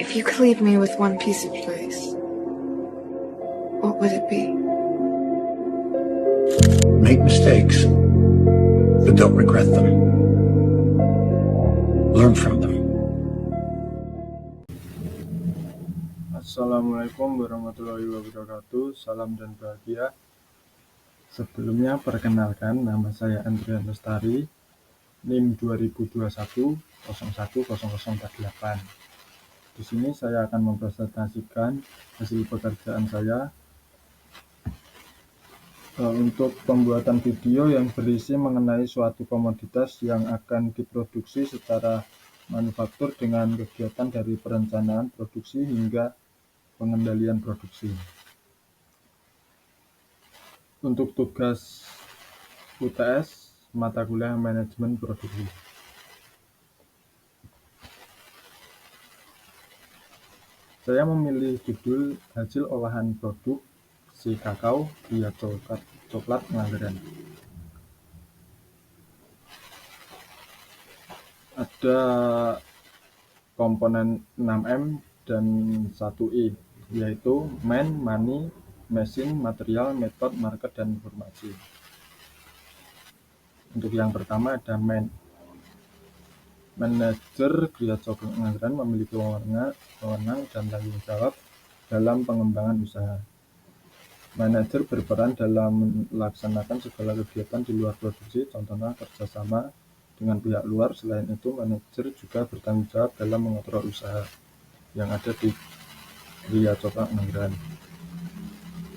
If you could leave me with one piece of advice, what would it be? Make mistakes, but don't regret them. Learn from them. Assalamualaikum warahmatullahi wabarakatuh. Salam dan bahagia. Sebelumnya perkenalkan, nama saya Andrian Lestari, NIM 2021 010048. Di sini saya akan mempresentasikan hasil pekerjaan saya untuk pembuatan video yang berisi mengenai suatu komoditas yang akan diproduksi secara manufaktur dengan kegiatan dari perencanaan produksi hingga pengendalian produksi. Untuk tugas UTS, mata kuliah manajemen produksi. Saya memilih judul hasil olahan produk si kakao via coklat Nganggaran. Ada komponen 6M dan 1I, yaitu man, money, mesin, material, metode, market, dan informasi. Untuk yang pertama ada man. Manajer Gria Coklat Nganggaran memiliki wewenang dan tanggung jawab dalam pengembangan usaha. Manajer berperan dalam melaksanakan segala kegiatan di luar produksi, contohnya kerjasama dengan pihak luar. Selain itu, manajer juga bertanggung jawab dalam mengontrol usaha yang ada di Gria Coklat Nganggaran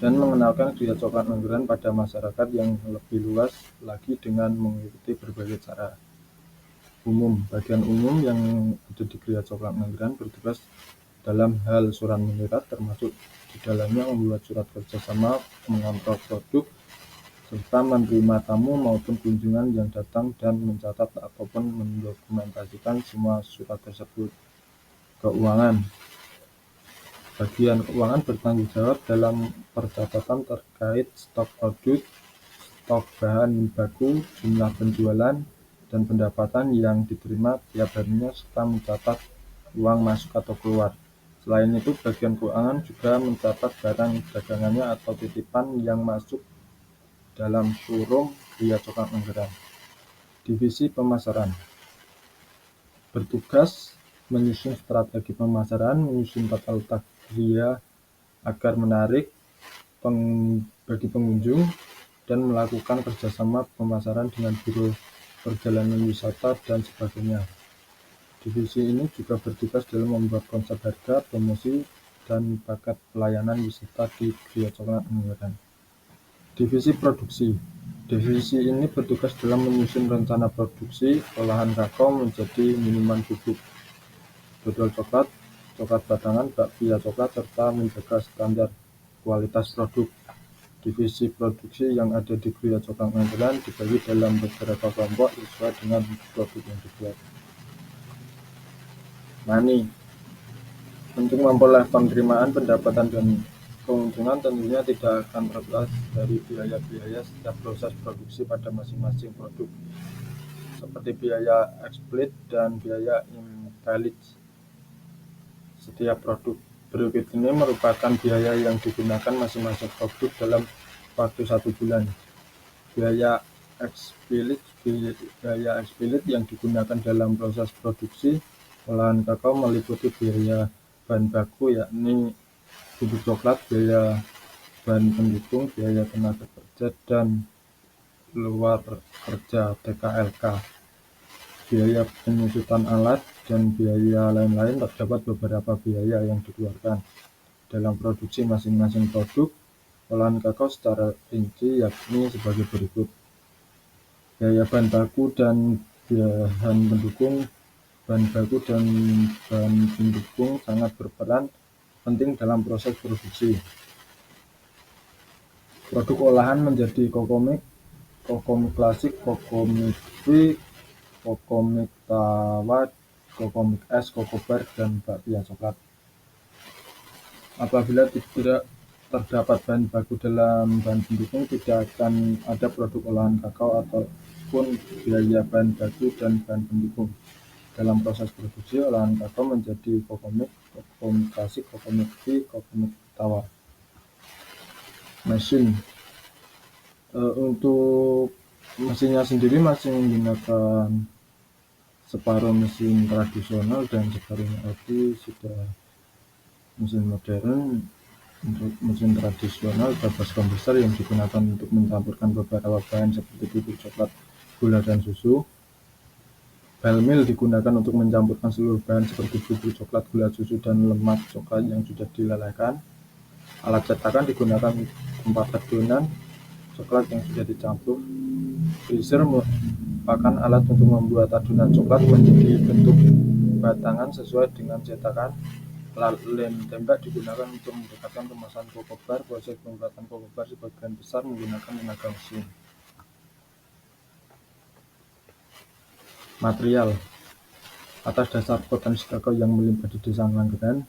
dan mengenalkan Gria Coklat Nganggaran pada masyarakat yang lebih luas lagi dengan mengikuti berbagai cara. Bagian umum yang ada di Gria Coklat Nganggaran bertugas dalam hal surat menyurat, termasuk di dalamnya membuat surat kerjasama, mengontrol produk, serta menerima tamu maupun kunjungan yang datang dan mencatat ataupun mendokumentasikan semua surat tersebut. Keuangan. Bagian keuangan bertanggung jawab dalam percatatan terkait stok produk, stok bahan baku, jumlah penjualan, dan pendapatan yang diterima tiap harinya, serta mencatat uang masuk atau keluar. Selain itu, bagian keuangan juga mencatat barang dagangannya atau titipan yang masuk dalam showroom Gria Coklat Nganggaran. Divisi pemasaran bertugas menyusun strategi pemasaran, menyusun tata letak Gria agar menarik bagi pengunjung, dan melakukan kerjasama pemasaran dengan biro perjalanan wisata dan sebagainya. Divisi ini juga bertugas dalam membuat konsep harga, promosi, dan paket pelayanan wisata di Gria Coklat Nganggaran. Divisi produksi. Divisi ini bertugas dalam menyusun rencana produksi olahan kakao menjadi minuman bubuk, dodol coklat, coklat batangan, bakpia coklat, serta menjaga standar kualitas produk. Divisi produksi yang ada di Gria Coklat Nganggaran dibagi dalam beberapa kelompok sesuai dengan produk yang dibuat. Money. Untuk memperoleh penerimaan, pendapatan, dan keuntungan tentunya tidak akan terlepas dari biaya-biaya setiap proses produksi pada masing-masing produk, seperti biaya explicit dan biaya implicit setiap produk. Berikut ini merupakan biaya yang digunakan masing-masing produk dalam waktu 1 bulan. Biaya explicit yang digunakan dalam proses produksi olahan kakao meliputi biaya bahan baku, yakni bubuk coklat, biaya bahan pendukung, biaya tenaga kerja dan luar kerja (TKLK), biaya penyusutan alat, dan biaya lain-lain. Terdapat beberapa biaya yang dikeluarkan dalam produksi masing-masing produk olahan kakao secara rinci, yakni sebagai berikut. Biaya bahan baku dan bahan pendukung. Bahan baku dan bahan pendukung sangat berperan penting dalam proses produksi. Produk olahan menjadi kokomik klasik, kokomik V, kokomik tawa, kokomik es, kokobar, dan bakpia coklat. Apabila tidak terdapat bahan baku dalam bahan pendukung, tidak akan ada produk olahan kakao ataupun biaya bahan baku dan bahan pendukung. Dalam proses produksi, olahan kakao menjadi kokomik, kokomik klasik, kokomik tea, kokomik tawar. Mesin. Untuk mesinnya sendiri masih menggunakan separuh mesin tradisional dan separuhnya lagi sudah mesin modern. Untuk mesin tradisional ada baskom besar yang digunakan untuk mencampurkan beberapa bahan seperti bubuk coklat, gula, dan susu. Bell mill digunakan untuk mencampurkan seluruh bahan seperti bubuk coklat, gula, susu, dan lemak coklat yang sudah dilelehkan. Alat cetakan digunakan tempat adonan coklat yang sudah dicampur. Freezer merupakan alat untuk membuat adonan coklat menjadi bentuk batangan sesuai dengan cetakan. Lem tembak digunakan untuk mendekatkan kemasan koko bar. Proses pembuatan koko bar sebagian besar menggunakan tenaga mesin. Material. Atas dasar potensi kakao yang melimpah di Desa Ngelanggeran,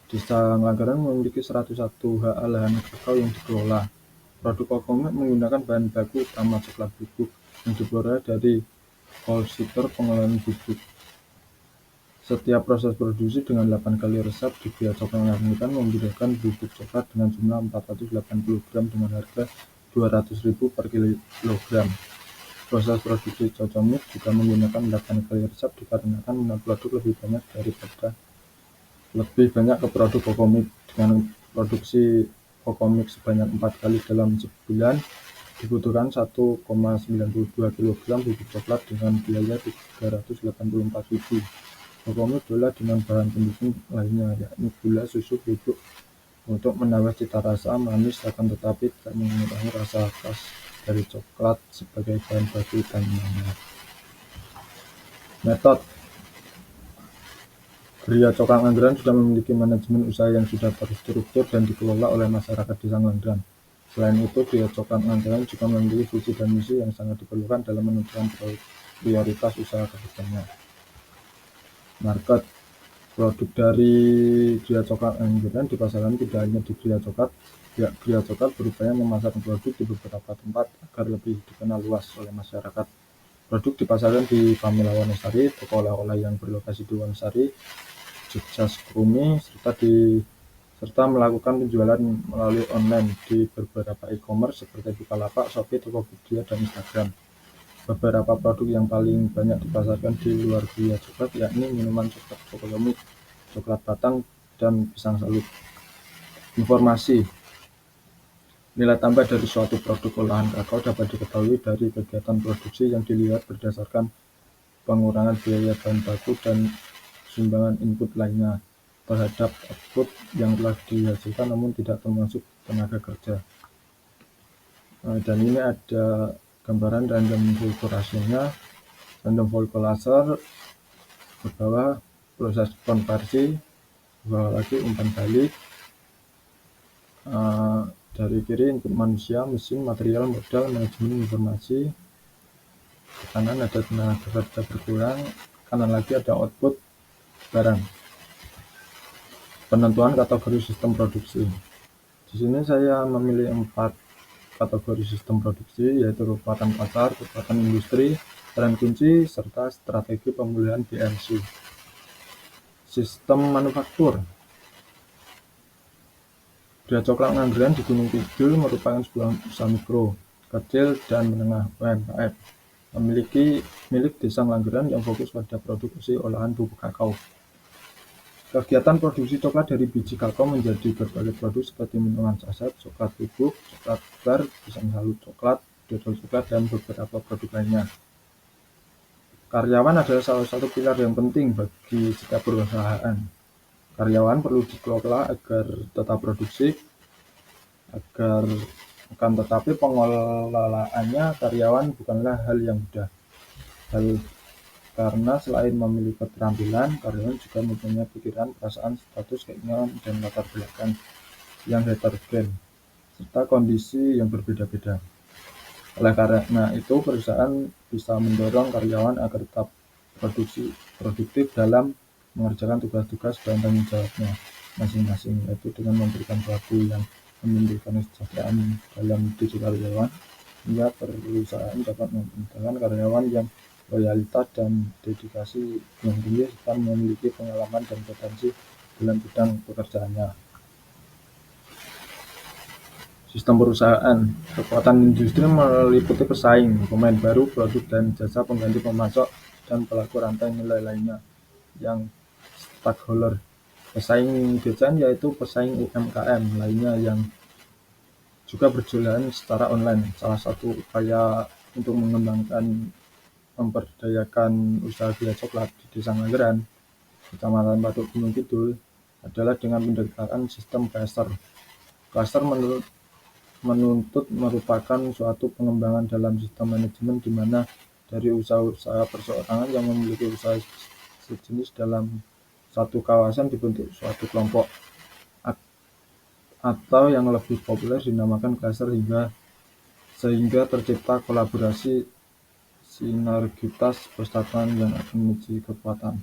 Desa Ngelanggeran memiliki 101 ha lahan kakao yang dikelola. Produk kokomik menggunakan bahan baku utama coklat bubuk yang diperoleh dari kolsitor pengolahan bubuk. Setiap proses produksi dengan 8 kali resap di Gria Coklat Ngelanggeran membutuhkan bubuk coklat dengan jumlah 480 gram dengan harga 200.000 per kilogram. Proses produksi cocomik juga menggunakan 8 kali resap dikarenakan produk lebih banyak ke produk kokomik. Dengan produksi kokomik sebanyak 4 kali dalam sebulan, dibutuhkan 1,92 kg bubuk coklat dengan biaya 384.000. Kokomik diolah dengan bahan pendukung lainnya, yakni gula, susu, bubuk, untuk menambah cita rasa manis akan tetapi tidak mengurangi rasa khas dari coklat sebagai bahan baku utamanya. Metode. Gria Coklat Ngelanggeran sudah memiliki manajemen usaha yang sudah terstruktur dan dikelola oleh masyarakat Desa Ngelanggeran. Selain itu, Gria Coklat Ngelanggeran juga memiliki visi dan misi yang sangat diperlukan dalam menentukan prioritas usaha ke depannya. Market. Produk dari Gria Coklat Ngelanggeran dipasarkan tidak hanya di Gria Coklat. Pihak Gria Coklat berupaya memasarkan produk di beberapa tempat agar lebih dikenal luas oleh masyarakat. Produk dipasarkan di Pamela Wonosari, toko oleh-oleh yang berlokasi di Wonosari, Jogja Sukabumi, serta melakukan penjualan melalui online di beberapa e-commerce seperti Bukalapak, Shopee, Tokopedia, dan Instagram. Beberapa produk yang paling banyak dipasarkan di luar Gria Coklat yakni minuman coklat kokomik, coklat batang, dan pisang salut. Informasi. Nilai tambah dari suatu produk olahan kakao dapat diketahui dari kegiatan produksi yang dilihat berdasarkan pengurangan biaya bahan baku dan sumbangan input lainnya terhadap output yang telah dihasilkan namun tidak termasuk tenaga kerja. Dan ini ada gambaran random fulgurasinya. Random fulgurator di bawah proses konversi, di bawah lagi umpan balik. Dari kiri input manusia, mesin, material, modal, manajemen informasi. Di kanan ada tenaga kerja berkurang, kanan lagi ada output barang. Penentuan kategori sistem produksi. Di sini saya memilih 4 kategori sistem produksi, yaitu kekuatan pasar, kekuatan industri, tren kunci, serta strategi pemulihan BNC. Sistem manufaktur. Gria Coklat Ngelanggeran di Gunung Kidul merupakan sebuah usaha mikro, kecil, dan menengah UMKM. Milik Desa Ngelanggeran yang fokus pada produksi olahan bubuk kakao. Kegiatan produksi coklat dari biji kakao menjadi berbagai produk seperti minuman saset, coklat bubuk, coklat bar, pisang salut coklat, dodol coklat, dan beberapa produk lainnya. Karyawan adalah salah satu pilar yang penting bagi setiap perusahaan. Karyawan perlu dikelola agar tetap produksi, akan tetapi pengelolaannya karyawan bukanlah hal yang mudah. Karena selain memiliki keterampilan, karyawan juga mempunyai pikiran, perasaan, status, keinginan, dan latar belakang yang heterogen, serta kondisi yang berbeda-beda. Oleh karena itu, perusahaan bisa mendorong karyawan agar tetap produktif dalam mengerjakan tugas-tugas dan tanggung jawabnya masing-masing, yaitu dengan memberikan suatu yang menimbulkan kesejahteraan dalam diri karyawan, hingga perusahaan dapat mempertahankan karyawan yang loyalitas dan dedikasi yang tinggi, serta memiliki pengalaman dan potensi dalam bidang pekerjaannya. Sistem perusahaan. Kekuatan industri meliputi pesaing, pemain baru, produk dan jasa pengganti pemasok, dan pelaku rantai nilai lainnya yang stakeholder. Pesaing desain yaitu pesaing UMKM lainnya yang juga berjualan secara online. Salah satu upaya untuk mengembangkan memberdayakan usaha gula coklat di Desa Nganggeran, Kecamatan Patuk Gunung Kidul, adalah dengan pendekatan sistem cluster. Cluster menuntut merupakan suatu pengembangan dalam sistem manajemen di mana dari usaha-usaha perseorangan yang memiliki usaha sejenis dalam satu kawasan dibentuk suatu kelompok, atau yang lebih populer dinamakan cluster, sehingga tercipta kolaborasi, sinergitas, persatuan yang akan menjadi kekuatan.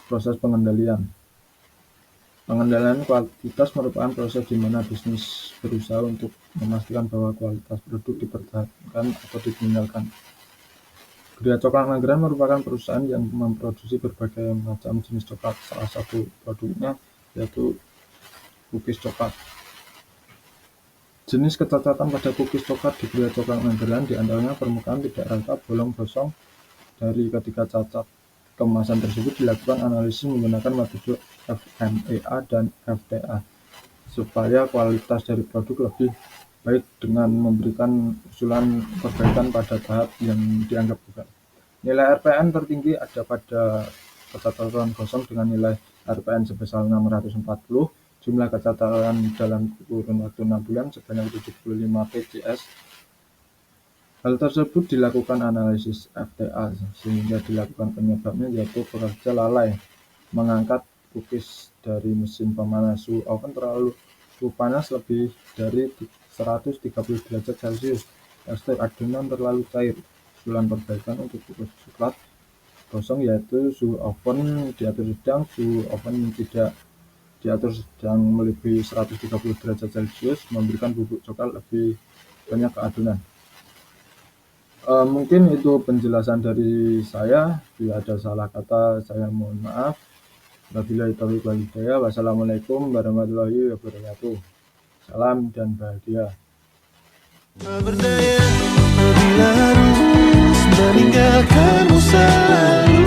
Proses pengendalian. Pengendalian kualitas merupakan proses di mana bisnis berusaha untuk memastikan bahwa kualitas produk dipertahankan atau ditinggalkan. Geria Coklat Nganggeran merupakan perusahaan yang memproduksi berbagai macam jenis coklat. Salah satu produknya yaitu kukis coklat. Jenis kecacatan pada kukis coklat di Geria Coklat Nganggeran diantaranya permukaan tidak rata, bolong, gosong. Dari ketiga cacat kemasan tersebut dilakukan analisis menggunakan metode FMEA dan FTA supaya kualitas dari produk lebih baik dengan memberikan usulan perbaikan pada tahap yang dianggap gagal. Nilai RPN tertinggi ada pada kecacatan kosong dengan nilai RPN sebesar 640, jumlah kecacatan dalam kurun waktu 6 bulan sebanyak 75 PCS. Hal tersebut dilakukan analisis FTA sehingga dilakukan penyebabnya yaitu pekerja lalai mengangkat kukis dari mesin pemanas. Suhu oven terlalu panas lebih dari 130 derajat Celcius. Tekstur adonan terlalu cair. Usulan perbaikan untuk kukis coklat kosong yaitu suhu oven diatur sedang, suhu oven tidak diatur sedang melebihi 130 derajat Celcius, memberikan bubuk coklat lebih banyak ke adonan. Mungkin itu penjelasan dari saya. Bila ada salah kata, saya mohon maaf. Wabillahi taufiq wal hidayah. Wassalamualaikum warahmatullahi wabarakatuh. Salam dan bahagia. Berdaya, bila harus meninggalkanmu selalu.